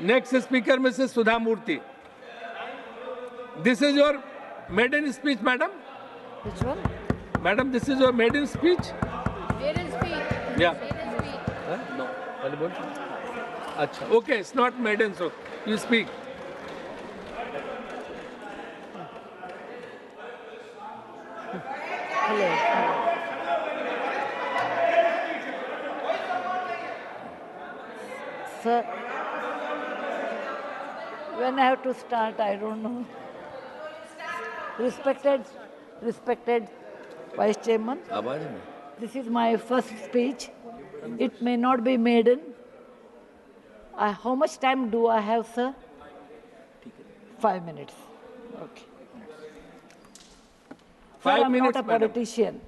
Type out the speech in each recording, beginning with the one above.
Next speaker, Mrs. Sudha Murty. This is your maiden speech, madam? Which one? Madam, this is your maiden speech? Maiden speech. Yeah. Maiden speech. Huh? No. Achha. Okay, it's not maiden, so you speak. Hello. Sir, when I have to start, I don't know. Respected Vice Chairman, this is my first speech. It may not be maiden. How much time do I have, sir? 5 minutes. Okay. 5 Sir, I'm minutes, not a madam. politician,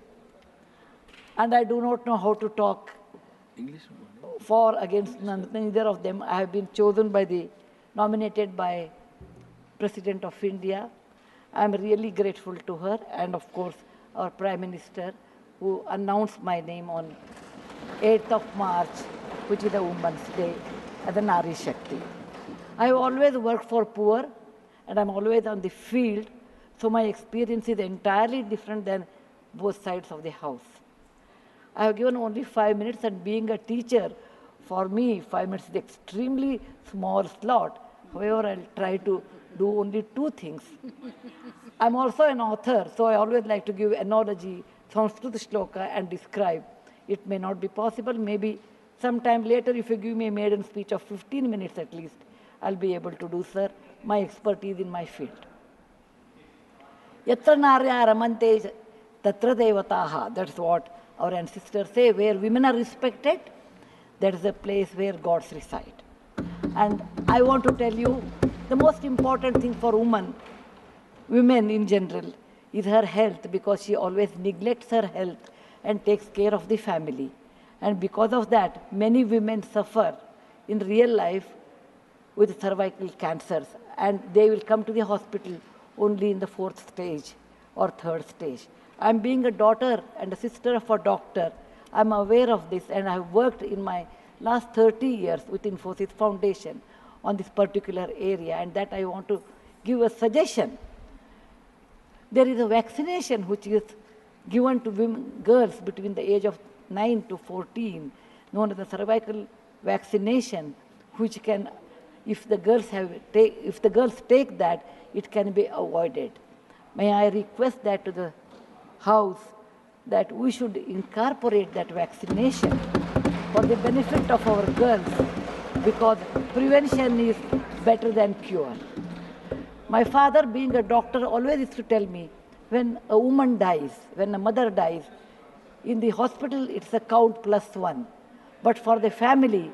and I do not know how to talk English? for, against, neither of them. I have been nominated by President of India. I am really grateful to her, and of course our Prime Minister, who announced my name on 8th of March, which is the Women's Day, as a Nari Shakti. I have always worked for poor, and I'm always on the field, so my experience is entirely different than both sides of the house. I have given only 5 minutes, and being a teacher, for me, 5 minutes is extremely small slot. However, I'll try to do only 2 things. I'm also an author, so I always like to give analogy, Sanskrit shloka, and describe. It may not be possible. Maybe sometime later, if you give me a maiden speech of 15 minutes at least, I'll be able to do, sir, my expertise in my field. Yatra narya ramante tatra devataha. That's what our ancestors say. Where women are respected, that is the place where gods reside. And I want to tell you, the most important thing for women in general, is her health, because she always neglects her health and takes care of the family. And because of that, many women suffer in real life with cervical cancers, and they will come to the hospital only in the 4th stage or 3rd stage. I'm being a daughter and a sister of a doctor. I'm aware of this, and I've worked in my last 30 years with Infosys Foundation on this particular area, and that I want to give a suggestion. There is a vaccination which is given to girls between the age of 9 to 14, known as the cervical vaccination, which can, if the girls take that, it can be avoided. May I request that to the House, that we should incorporate that vaccination for the benefit of our girls, because prevention is better than cure. My father, being a doctor, always used to tell me, when a woman dies, when a mother dies, in the hospital it's a count +1. But for the family,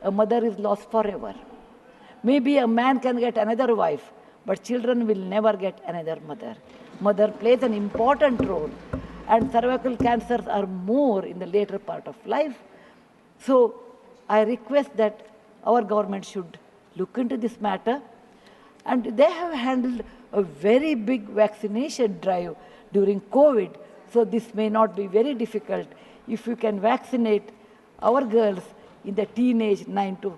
a mother is lost forever. Maybe a man can get another wife, but children will never get another mother. Mother plays an important role, and cervical cancers are more in the later part of life. So I request that our government should look into this matter. And they have handled a very big vaccination drive during COVID, so this may not be very difficult if you can vaccinate our girls in the teenage 9 to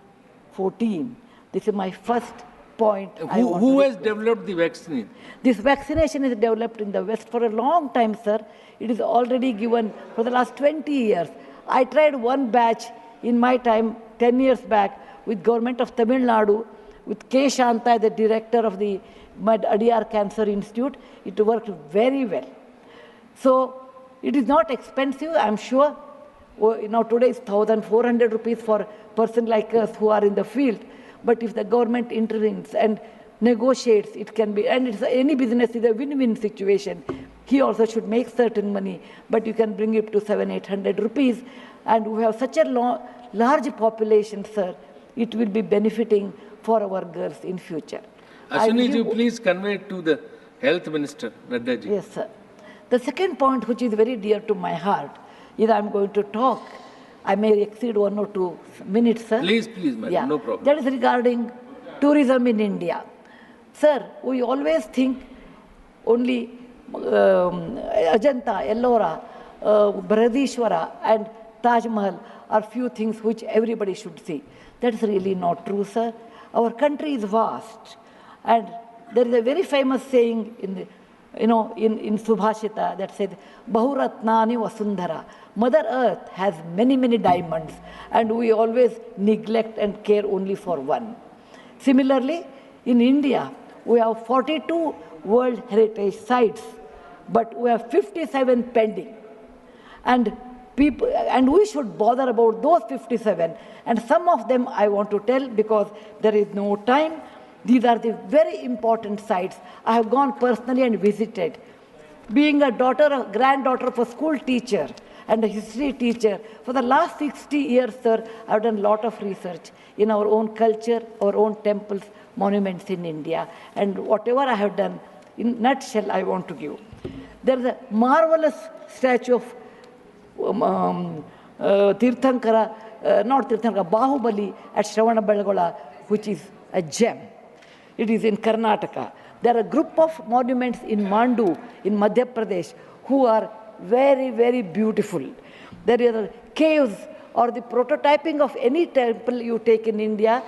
14. This is my first point. Who has developed the vaccine? This vaccination is developed in the West for a long time, sir. It is already given for the last 20 years. I tried one batch in my time, 10 years back, with government of Tamil Nadu, with K. Shanta, the director of the Adiyar Cancer Institute. It worked very well. So it is not expensive, I'm sure. Now today is 1,400 rupees for a person like us who are in the field. But if the government intervenes and negotiates, it can be, and any business is a win-win situation. He also should make certain money, but you can bring it to 700-800 rupees. And we have such a large population, sir, it will be benefiting for our girls in future. Ashwini ji, please convey it to the Health Minister, Nadda ji. Yes, sir. The second point, which is very dear to my heart, is I'm going to talk. I may exceed 1 or 2 minutes, sir. Please, madam, no problem. That is regarding tourism in India. Sir, we always think only Ajanta, Ellora, Brihadishwara and Taj Mahal are few things which everybody should see. That's really not true, sir. Our country is vast. And there is a very famous saying in Subhashita that says, Bahuratnani Vasundhara. Mother Earth has many, many diamonds, and we always neglect and care only for one. Similarly, in India, we have 42 World Heritage Sites, but we have 57 pending. And we should bother about those 57. And some of them I want to tell because there is no time. These are the very important sites. I have gone personally and visited. Being a granddaughter of a school teacher and a history teacher, for the last 60 years, sir, I have done a lot of research in our own culture, our own temples, monuments in India. And whatever I have done, in nutshell, I want to give. There is a marvelous statue of Bahubali at Shravanabelagola, which is a gem. It is in Karnataka. There are a group of monuments in Mandu, in Madhya Pradesh, who are very, very beautiful. There are caves or the prototyping of any temple you take in India.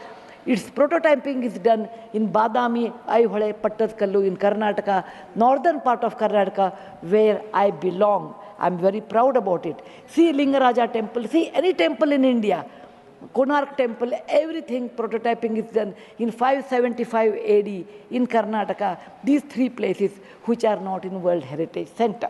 Its prototyping is done in Badami, Aihole, Pattatkallu in Karnataka, northern part of Karnataka, where I belong. I'm very proud about it. See Lingaraja temple, see any temple in India. Konark temple, everything prototyping is done in 575 AD in Karnataka. These three places which are not in World Heritage Center.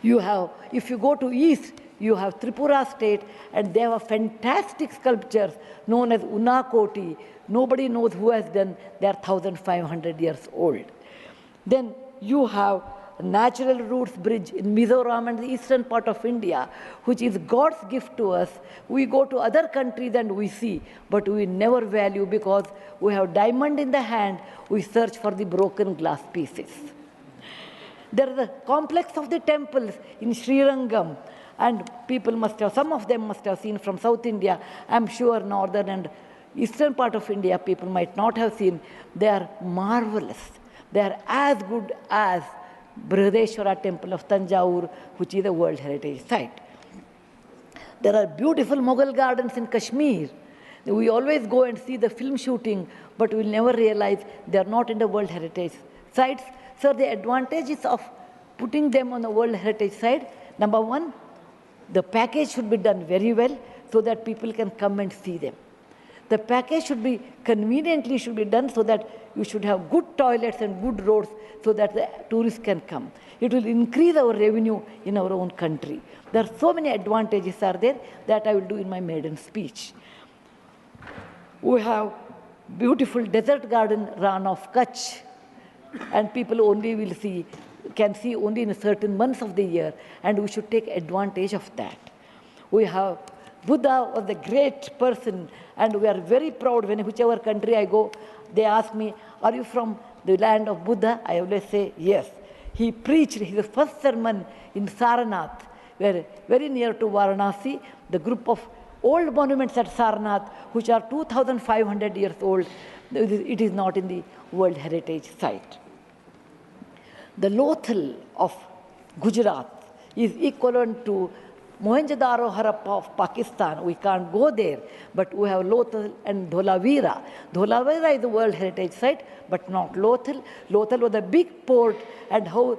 You have, if you go to east, you have Tripura state, and they have fantastic sculptures known as Unakoti. Nobody knows who has done. They are 1,500 years old. Then you have Natural Roots Bridge in Mizoram and the eastern part of India, which is God's gift to us. We go to other countries and we see, but we never value because we have diamond in the hand, we search for the broken glass pieces. There is a complex of the temples in Srirangam, and people must have, some of them must have seen from South India. I'm sure northern and eastern part of India people might not have seen. They are marvelous. They are as good as Brihadeshwara temple of Tanjore, which is a World Heritage Site. There are beautiful Mughal gardens in Kashmir. We always go and see the film shooting, but we'll never realize they are not in the World Heritage Sites. So the advantages of putting them on the World Heritage Site, number one, the package should be done very well so that people can come and see them. The package should be conveniently done so that you should have good toilets and good roads so that the tourists can come. It will increase our revenue in our own country. There are so many advantages are there that I will do in my maiden speech. We have beautiful desert garden Ran of Kutch, and people only can see only in certain months of the year, and we should take advantage of that. We have Buddha was a great person, and we are very proud when whichever country I go, they ask me, are you from the land of Buddha? I always say, yes. He preached his first sermon in Sarnath, where very near to Varanasi, the group of old monuments at Sarnath, which are 2,500 years old, it is not in the World Heritage Site. The Lothal of Gujarat is equivalent to Mohenjo-daro Harappa of Pakistan. We can't go there, but we have Lothal and Dholavira. Dholavira is the World Heritage Site, but not Lothal. Lothal was a big port, and how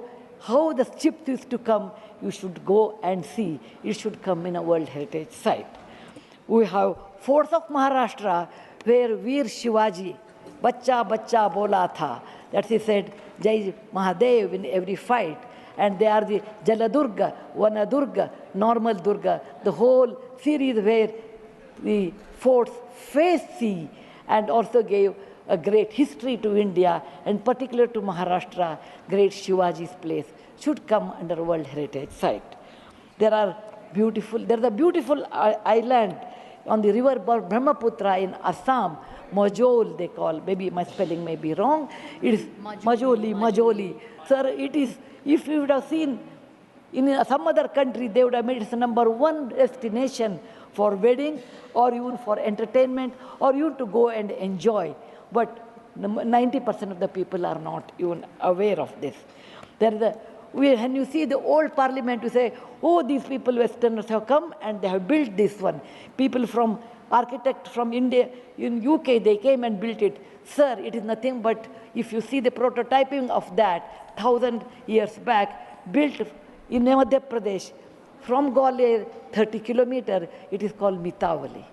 the ships used to come, you should go and see. It should come in a World Heritage Site. We have forts of Maharashtra, where Veer Shivaji, Bachcha Bachcha Bola Tha, that he said, Jai Mahadev in every fight. And they are the Jaladurga, Vanadurga, Normal Durga, the whole series where the forts face sea and also gave a great history to India, and particular to Maharashtra, great Shivaji's place should come under World Heritage Site. There is a beautiful island on the river Brahmaputra in Assam, Majol they call, maybe my spelling may be wrong. It is Majoli. Sir, it is, if you would have seen in some other country, they would have made it the #1 destination for wedding or even for entertainment or even to go and enjoy. But 90% of the people are not even aware of this. There is When you see the old parliament, you say, oh, these people, Westerners, have come and they have built this one. People from, architect from India, in UK, they came and built it. Sir, it is nothing but, if you see the prototyping of that, 1,000 years back, built in Madhya Pradesh, from Gwalior, 30 kilometers, it is called Mitavali.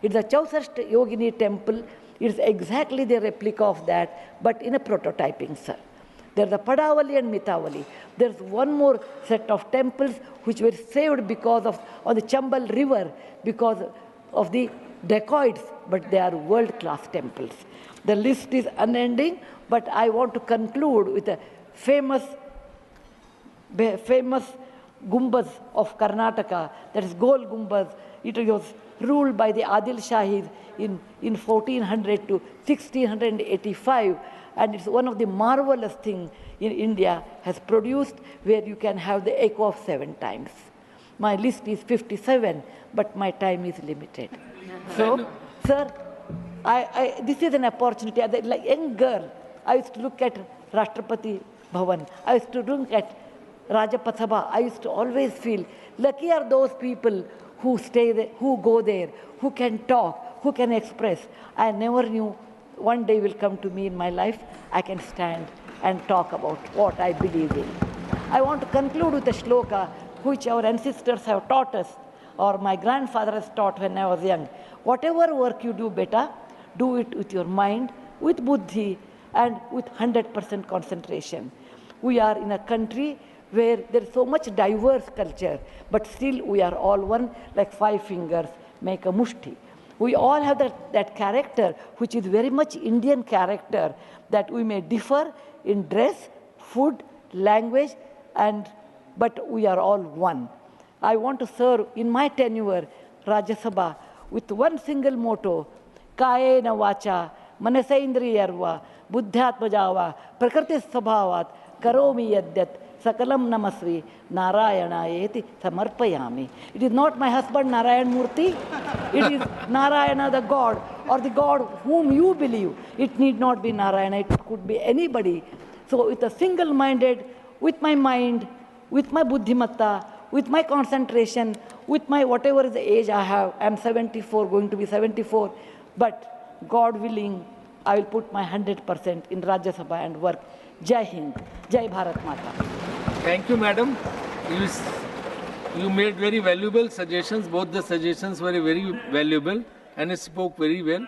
It's a Chausashta Yogini temple. It's exactly the replica of that, but in a prototyping, sir. There's a Padavali and Mitavali. There's one more set of temples which were saved because of on the Chambal River because of the dacoits, but they are world-class temples. The list is unending, but I want to conclude with a famous Gumbaz of Karnataka, that is Gol Gumbaz. It was ruled by the Adil Shahis in 1400 to 1685, and it's one of the marvelous things in India has produced, where you can have the echo of 7 times. My list is 57, but my time is limited. So, sir, this is an opportunity. As a young girl, I used to look at Rashtrapati Bhavan. I used to look at Rajpath Sabha. I used to always feel lucky are those people who stay there, who go there, who can talk, who can express. I never knew one day will come to me in my life, I can stand and talk about what I believe in. I want to conclude with a shloka which our ancestors have taught us, or my grandfather has taught when I was young. Whatever work you do, beta, do it with your mind, with buddhi, and with 100% concentration. We are in a country where there is so much diverse culture, but still we are all one, like 5 fingers make a mushti. We all have that character, which is very much Indian character, that we may differ in dress, food, language, but we are all one. I want to serve in my tenure, Rajya Sabha, with one single motto, Kayena Vacha, Manasaindriyarva, Buddhyatmajava, Prakriti Sabhavat, Karomi Yadyat, Sakalam Namasri, Narayana Samarpayami. It is not my husband Narayan Murthy. It is Narayana the God, or the God whom you believe. It need not be Narayana, it could be anybody. So with a single-minded, with my mind, with my buddhimatta, with my concentration, with my whatever is the age I have, I am 74, going to be 74, but God willing, I will put my 100% in Rajya Sabha and work. Jai Hind, Jai Bharat Mata. Thank you, madam. You made very valuable suggestions. Both the suggestions were very valuable and spoke very well.